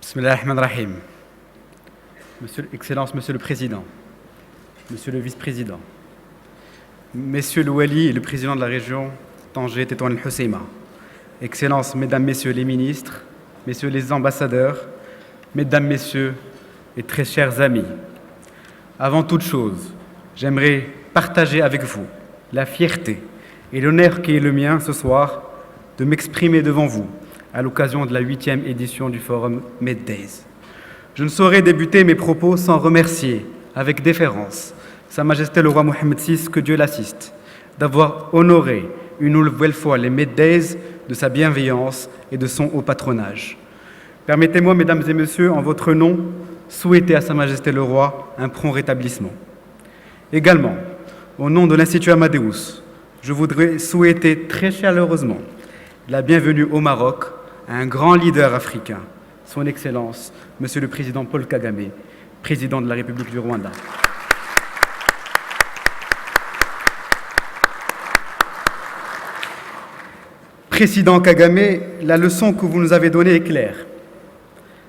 Bismillahirrahmanirrahim. Excellence, Monsieur le Président, Monsieur le Vice-président, Messieurs le Wali et le Président de la région Tanger Tétouan El-Hoceima, Excellences, Mesdames, Messieurs les ministres, Messieurs les ambassadeurs, Mesdames, Messieurs et très chers amis, avant toute chose, j'aimerais partager avec vous la fierté et l'honneur qui est le mien ce soir de m'exprimer devant vous à l'occasion de la 8e édition du Forum Meddays. Je ne saurais débuter mes propos sans remercier, avec déférence, Sa Majesté le Roi Mohammed VI, que Dieu l'assiste, d'avoir honoré une nouvelle fois les Meddays de sa bienveillance et de son haut patronage. Permettez-moi, Mesdames et Messieurs, en votre nom, souhaiter à Sa Majesté le Roi un prompt rétablissement. Également, au nom de l'Institut Amadeus, je voudrais souhaiter très chaleureusement la bienvenue au Maroc à un grand leader africain, Son Excellence, Monsieur le Président Paul Kagame, Président de la République du Rwanda. Président Kagame, la leçon que vous nous avez donnée est claire.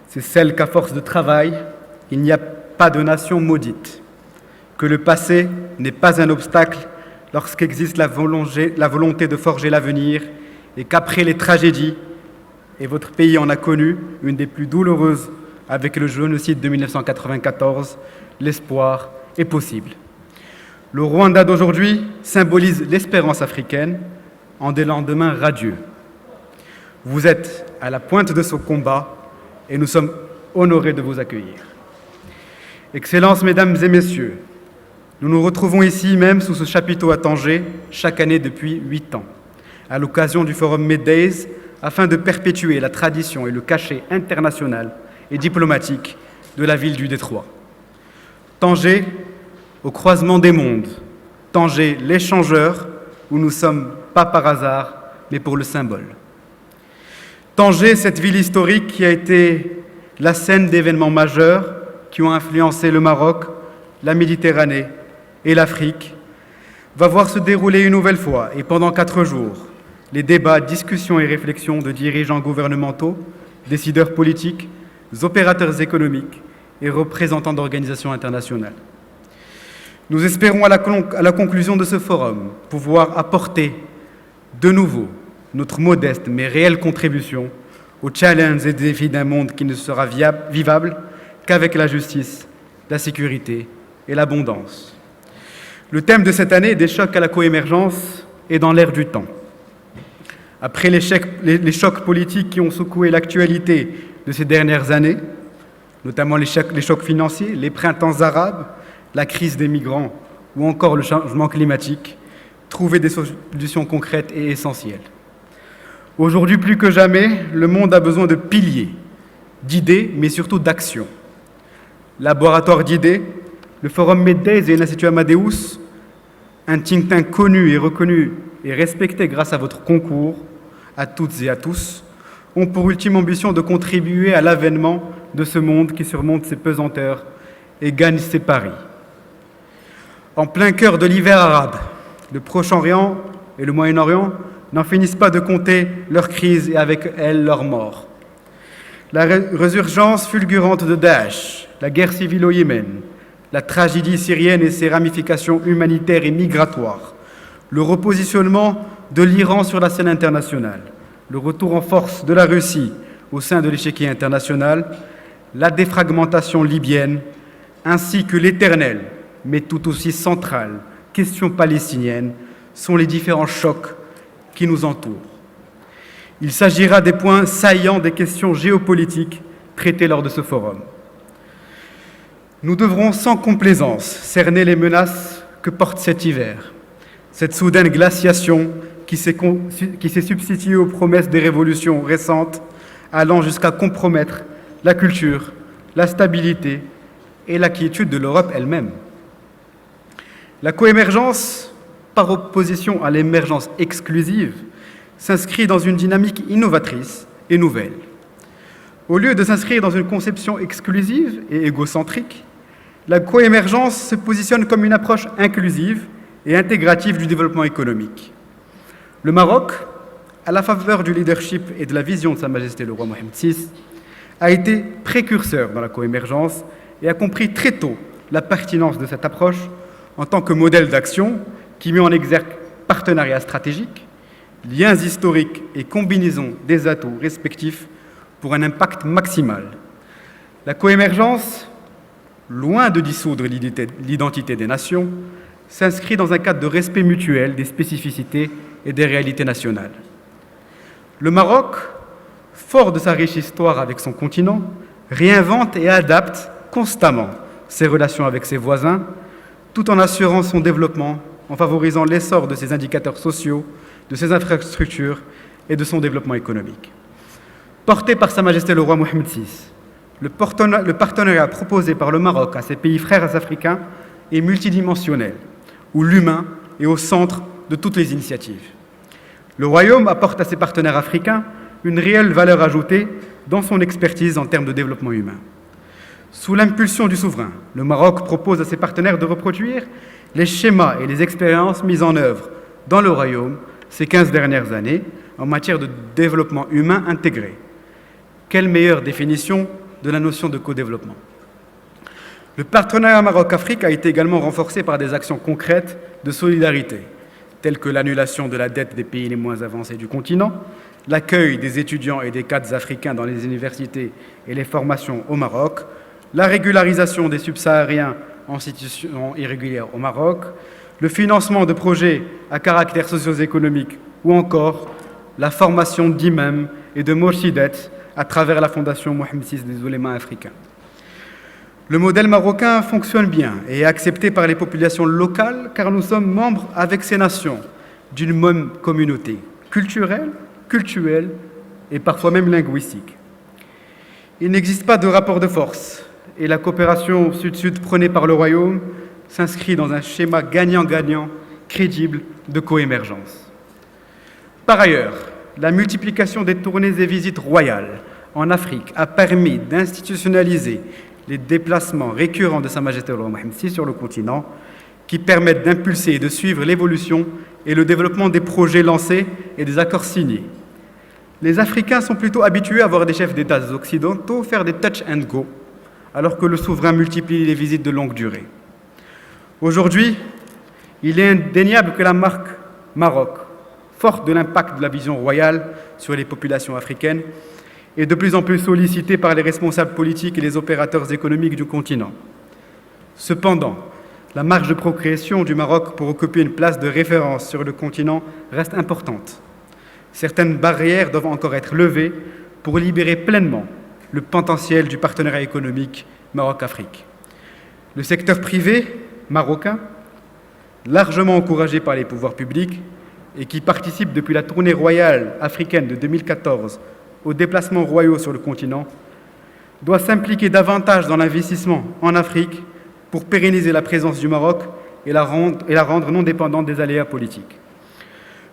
C'est celle qu'à force de travail, il n'y a pas de nation maudite, que le passé n'est pas un obstacle lorsqu'existe la volonté de forger l'avenir et qu'après les tragédies, et votre pays en a connu une des plus douloureuses avec le génocide de 1994, l'espoir est possible. Le Rwanda d'aujourd'hui symbolise l'espérance africaine en des lendemains radieux. Vous êtes à la pointe de ce combat et nous sommes honorés de vous accueillir. Excellences, Mesdames et Messieurs, nous nous retrouvons ici même sous ce chapiteau à Tanger chaque année depuis 8 ans, à l'occasion du Forum Meddays, afin de perpétuer la tradition et le cachet international et diplomatique de la ville du Détroit. Tanger, au croisement des mondes, Tanger, l'échangeur, où nous sommes pas par hasard, mais pour le symbole. Tanger, cette ville historique qui a été la scène d'événements majeurs qui ont influencé le Maroc, la Méditerranée et l'Afrique, va voir se dérouler une nouvelle fois et pendant 4 jours les débats, discussions et réflexions de dirigeants gouvernementaux, décideurs politiques, opérateurs économiques et représentants d'organisations internationales. Nous espérons à la conclusion de ce forum pouvoir apporter de nouveau notre modeste mais réelle contribution aux challenges et défis d'un monde qui ne sera vivable qu'avec la justice, la sécurité et l'abondance. Le thème de cette année, des chocs à la coémergence, est dans l'air du temps. Après les chocs politiques qui ont secoué l'actualité de ces dernières années, notamment les chocs financiers, les printemps arabes, la crise des migrants ou encore le changement climatique, trouver des solutions concrètes et essentielles. Aujourd'hui, plus que jamais, le monde a besoin de piliers, d'idées, mais surtout d'actions. Laboratoire d'idées, le Forum Meddays et l'Institut Amadeus, un think tank connu et reconnu et respecté grâce à votre concours, à toutes et à tous, ont pour ultime ambition de contribuer à l'avènement de ce monde qui surmonte ses pesanteurs et gagne ses paris. En plein cœur de l'hiver arabe, le Proche-Orient et le Moyen-Orient n'en finissent pas de compter leurs crises et avec elles leurs morts. La résurgence fulgurante de Daesh, la guerre civile au Yémen, la tragédie syrienne et ses ramifications humanitaires et migratoires, le repositionnement de l'Iran sur la scène internationale, le retour en force de la Russie au sein de l'échiquier international, la défragmentation libyenne, ainsi que l'éternelle, mais tout aussi centrale, question palestinienne, sont les différents chocs qui nous entourent. Il s'agira des points saillants des questions géopolitiques traitées lors de ce forum. Nous devrons sans complaisance cerner les menaces que porte cet hiver, cette soudaine glaciation qui s'est substituée aux promesses des révolutions récentes, allant jusqu'à compromettre la culture, la stabilité et la quiétude de l'Europe elle-même. La coémergence, par opposition à l'émergence exclusive, s'inscrit dans une dynamique innovatrice et nouvelle. Au lieu de s'inscrire dans une conception exclusive et égocentrique, la coémergence se positionne comme une approche inclusive et intégrative du développement économique. Le Maroc, à la faveur du leadership et de la vision de Sa Majesté le Roi Mohammed VI, a été précurseur dans la coémergence et a compris très tôt la pertinence de cette approche en tant que modèle d'action qui met en exergue partenariats stratégiques, liens historiques et combinaisons des atouts respectifs pour un impact maximal. La coémergence, loin de dissoudre l'identité des nations, s'inscrit dans un cadre de respect mutuel des spécificités et des réalités nationales. Le Maroc, fort de sa riche histoire avec son continent, réinvente et adapte constamment ses relations avec ses voisins, tout en assurant son développement, en favorisant l'essor de ses indicateurs sociaux, de ses infrastructures et de son développement économique. Porté par Sa Majesté le roi Mohamed VI, le partenariat proposé par le Maroc à ses pays frères africains est multidimensionnel, où l'humain est au centre de toutes les initiatives. Le Royaume apporte à ses partenaires africains une réelle valeur ajoutée dans son expertise en termes de développement humain. Sous l'impulsion du souverain, le Maroc propose à ses partenaires de reproduire les schémas et les expériences mises en œuvre dans le Royaume ces 15 dernières années en matière de développement humain intégré. Quelle meilleure définition de la notion de co-développement. Le partenariat Maroc-Afrique a été également renforcé par des actions concrètes de solidarité, telles que l'annulation de la dette des pays les moins avancés du continent, l'accueil des étudiants et des cadres africains dans les universités et les formations au Maroc, la régularisation des subsahariens en situation irrégulière au Maroc, le financement de projets à caractère socio-économique ou encore la formation d'imams et de morshidettes à travers la fondation Mohamed VI des oulémas africains. Le modèle marocain fonctionne bien et est accepté par les populations locales car nous sommes membres avec ces nations d'une même communauté culturelle, cultuelle et parfois même linguistique. Il n'existe pas de rapport de force et la coopération sud-sud prônée par le Royaume s'inscrit dans un schéma gagnant-gagnant crédible de coémergence. Par ailleurs, la multiplication des tournées et visites royales en Afrique a permis d'institutionnaliser les déplacements récurrents de Sa Majesté le roi Mohamed VI sur le continent qui permettent d'impulser et de suivre l'évolution et le développement des projets lancés et des accords signés. Les Africains sont plutôt habitués à voir des chefs d'État occidentaux faire des touch and go, alors que le souverain multiplie les visites de longue durée. Aujourd'hui, il est indéniable que la marque Maroc, forte de l'impact de la vision royale sur les populations africaines, est de plus en plus sollicitée par les responsables politiques et les opérateurs économiques du continent. Cependant, la marge de progression du Maroc pour occuper une place de référence sur le continent reste importante. Certaines barrières doivent encore être levées pour libérer pleinement le potentiel du partenariat économique Maroc-Afrique. Le secteur privé marocain, largement encouragé par les pouvoirs publics et qui participe depuis la tournée royale africaine de 2014 aux déplacements royaux sur le continent, doit s'impliquer davantage dans l'investissement en Afrique pour pérenniser la présence du Maroc et la rendre non dépendante des aléas politiques.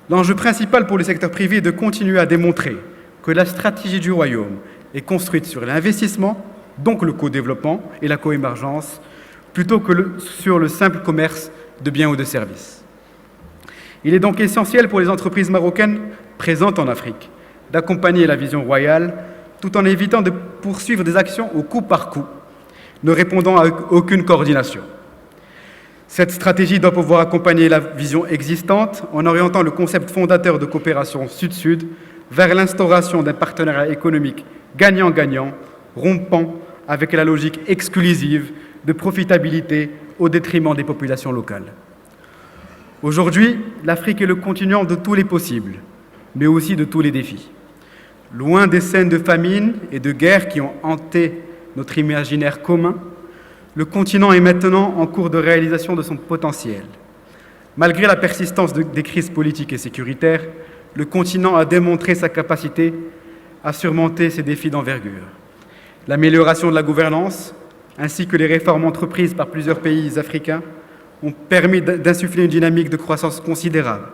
L'enjeu principal pour le secteur privé est de continuer à démontrer que la stratégie du Royaume est construite sur l'investissement, donc le co-développement et la coémergence, plutôt que sur le simple commerce de biens ou de services. Il est donc essentiel pour les entreprises marocaines présentes en Afrique d'accompagner la vision royale tout en évitant de poursuivre des actions au coup par coup, ne répondant à aucune coordination. Cette stratégie doit pouvoir accompagner la vision existante en orientant le concept fondateur de coopération sud-sud vers l'instauration d'un partenariat économique gagnant-gagnant, rompant avec la logique exclusive de profitabilité au détriment des populations locales. Aujourd'hui, l'Afrique est le continent de tous les possibles, mais aussi de tous les défis. Loin des scènes de famine et de guerre qui ont hanté notre imaginaire commun, le continent est maintenant en cours de réalisation de son potentiel. Malgré la persistance des crises politiques et sécuritaires, le continent a démontré sa capacité à surmonter ces défis d'envergure. L'amélioration de la gouvernance, ainsi que les réformes entreprises par plusieurs pays africains, ont permis d'insuffler une dynamique de croissance considérable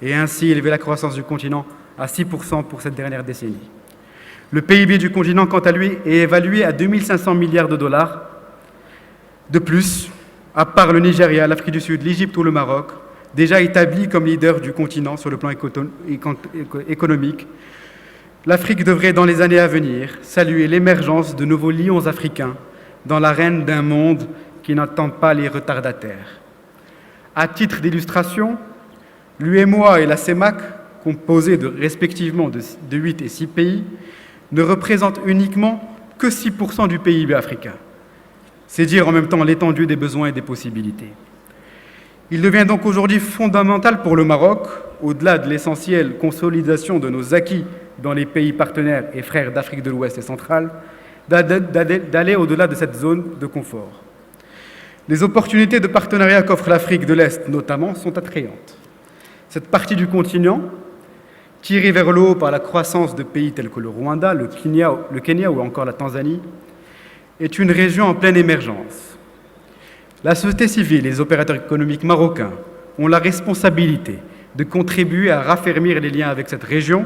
et ainsi élever la croissance du continent à 6% pour cette dernière décennie. Le PIB du continent, quant à lui, est évalué à 2500 milliards de dollars. De plus, à part le Nigeria, l'Afrique du Sud, l'Égypte ou le Maroc, déjà établis comme leaders du continent sur le plan économique, L'Afrique devrait, dans les années à venir, saluer l'émergence de nouveaux lions africains dans l'arène d'un monde qui n'entend pas les retardataires. À titre d'illustration, l'UEMOA et la CEMAC, composées respectivement de 8 et 6 pays, ne représentent uniquement que 6% du PIB africain. C'est dire en même temps l'étendue des besoins et des possibilités. Il devient donc aujourd'hui fondamental pour le Maroc, au-delà de l'essentielle consolidation de nos acquis dans les pays partenaires et frères d'Afrique de l'Ouest et centrale, d'aller au-delà de cette zone de confort. Les opportunités de partenariat qu'offre l'Afrique de l'Est, notamment, sont attrayantes. Cette partie du continent, tirée vers le haut par la croissance de pays tels que le Rwanda, le Kenya ou encore la Tanzanie, est une région en pleine émergence. La société civile et les opérateurs économiques marocains ont la responsabilité de contribuer à raffermir les liens avec cette région,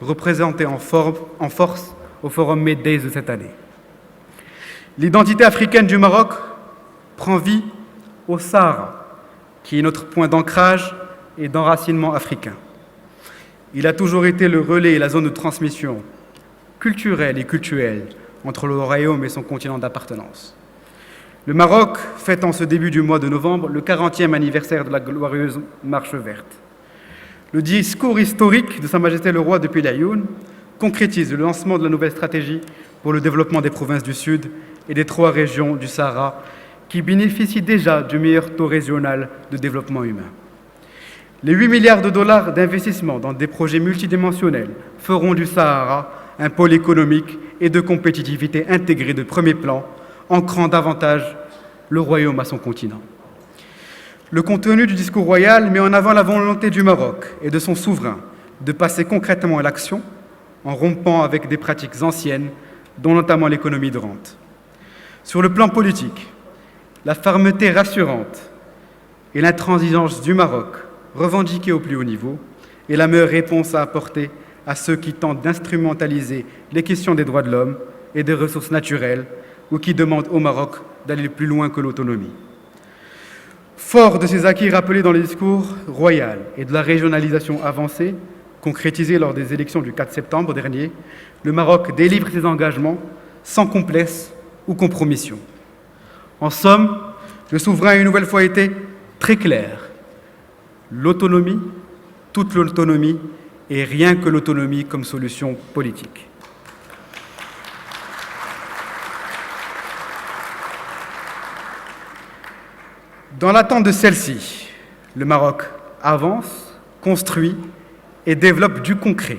représentée en force au Forum Mid-Days de cette année. L'identité africaine du Maroc prend vie au Sahara, qui est notre point d'ancrage et d'enracinement africain. Il a toujours été le relais et la zone de transmission culturelle et cultuelle entre le royaume et son continent d'appartenance. Le Maroc fête en ce début du mois de novembre le 40e anniversaire de la glorieuse Marche verte. Le discours historique de Sa Majesté le Roi de Pilayoun concrétise le lancement de la nouvelle stratégie pour le développement des provinces du Sud et des 3 régions du Sahara qui bénéficient déjà du meilleur taux régional de développement humain. Les 8 milliards de dollars d'investissement dans des projets multidimensionnels feront du Sahara un pôle économique et de compétitivité intégré de premier plan, ancrant davantage le royaume à son continent. Le contenu du discours royal met en avant la volonté du Maroc et de son souverain de passer concrètement à l'action en rompant avec des pratiques anciennes, dont notamment l'économie de rente. Sur le plan politique, la fermeté rassurante et l'intransigeance du Maroc, revendiquée au plus haut niveau, est la meilleure réponse à apporter à ceux qui tentent d'instrumentaliser les questions des droits de l'homme et des ressources naturelles ou qui demandent au Maroc d'aller plus loin que l'autonomie. Fort de ces acquis rappelés dans le discours royal et de la régionalisation avancée, concrétisée lors des élections du 4 septembre dernier, le Maroc délivre ses engagements sans complaisance ou compromission. En somme, le souverain a une nouvelle fois été très clair. L'autonomie, toute l'autonomie, et rien que l'autonomie comme solution politique. Dans l'attente de celle-ci, le Maroc avance, construit et développe du concret,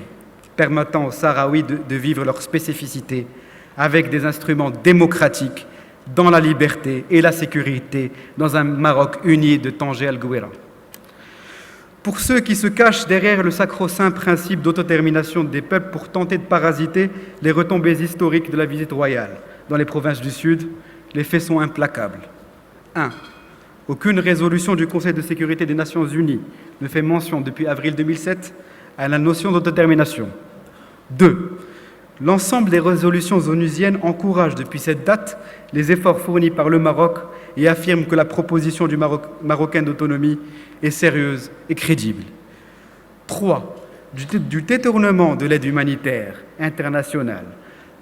permettant aux Sahraouis de vivre leur spécificité avec des instruments démocratiques dans la liberté et la sécurité dans un Maroc uni de Tanger al-Gouira. Pour ceux qui se cachent derrière le sacro-saint principe d'autodétermination des peuples pour tenter de parasiter les retombées historiques de la visite royale dans les provinces du Sud, les faits sont implacables. 1. Aucune résolution du Conseil de sécurité des Nations Unies ne fait mention depuis avril 2007 à la notion d'autodétermination. 2. L'ensemble des résolutions onusiennes encouragent depuis cette date les efforts fournis par le Maroc et affirment que la proposition du Marocain d'autonomie est sérieuse et crédible. 3. Du détournement de l'aide humanitaire internationale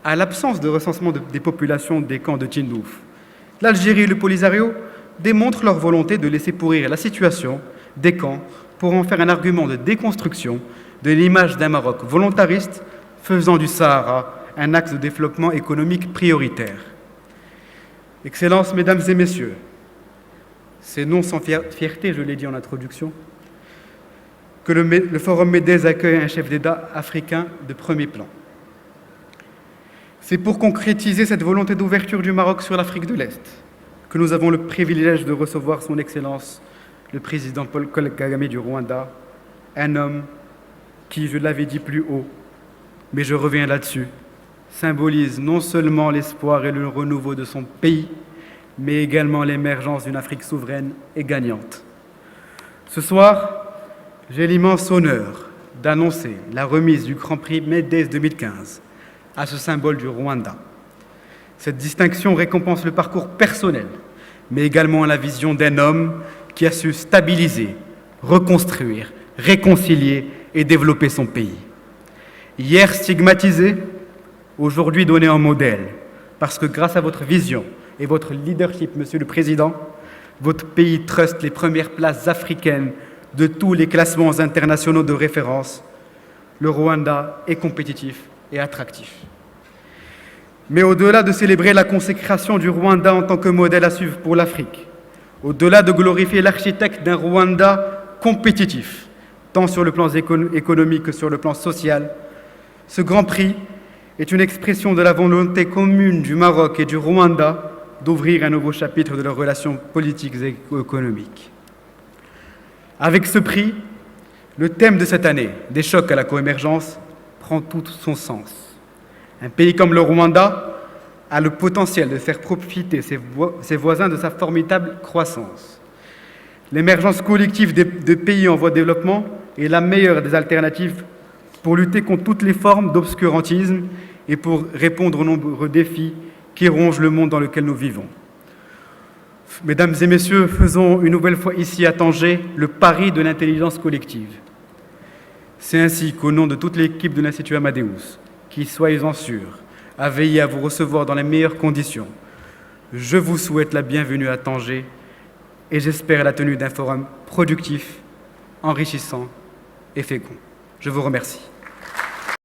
à l'absence de recensement des populations des camps de Tindouf, l'Algérie et le Polisario démontrent leur volonté de laisser pourrir la situation des camps pour en faire un argument de déconstruction de l'image d'un Maroc volontariste faisant du Sahara un axe de développement économique prioritaire. Excellences, Mesdames et Messieurs, c'est non sans fierté, je l'ai dit en introduction, que le Forum Mid-Days accueille un chef d'État africain de premier plan. C'est pour concrétiser cette volonté d'ouverture du Maroc sur l'Afrique de l'Est que nous avons le privilège de recevoir son Excellence, le président Paul Kagame du Rwanda, un homme qui, je l'avais dit plus haut, mais je reviens là-dessus, symbolise non seulement l'espoir et le renouveau de son pays, mais également l'émergence d'une Afrique souveraine et gagnante. Ce soir, j'ai l'immense honneur d'annoncer la remise du Grand Prix Mid-Days 2015 à ce symbole du Rwanda. Cette distinction récompense le parcours personnel, mais également la vision d'un homme qui a su stabiliser, reconstruire, réconcilier et développer son pays. Hier stigmatisé, aujourd'hui donné en modèle, parce que grâce à votre vision et votre leadership, Monsieur le Président, votre pays truste les premières places africaines de tous les classements internationaux de référence. Le Rwanda est compétitif et attractif. Mais au-delà de célébrer la consécration du Rwanda en tant que modèle à suivre pour l'Afrique, au-delà de glorifier l'architecte d'un Rwanda compétitif, tant sur le plan économique que sur le plan social, ce Grand Prix est une expression de la volonté commune du Maroc et du Rwanda d'ouvrir un nouveau chapitre de leurs relations politiques et économiques. Avec ce prix, le thème de cette année, des chocs à la coémergence, prend tout son sens. Un pays comme le Rwanda a le potentiel de faire profiter ses voisins de sa formidable croissance. L'émergence collective de pays en voie de développement est la meilleure des alternatives pour lutter contre toutes les formes d'obscurantisme et pour répondre aux nombreux défis qui rongent le monde dans lequel nous vivons. Mesdames et messieurs, faisons une nouvelle fois ici à Tanger le pari de l'intelligence collective. C'est ainsi qu'au nom de toute l'équipe de l'Institut Amadeus, qui, soyez-en sûrs, a veillé à vous recevoir dans les meilleures conditions, je vous souhaite la bienvenue à Tanger et j'espère la tenue d'un forum productif, enrichissant et fécond. Je vous remercie.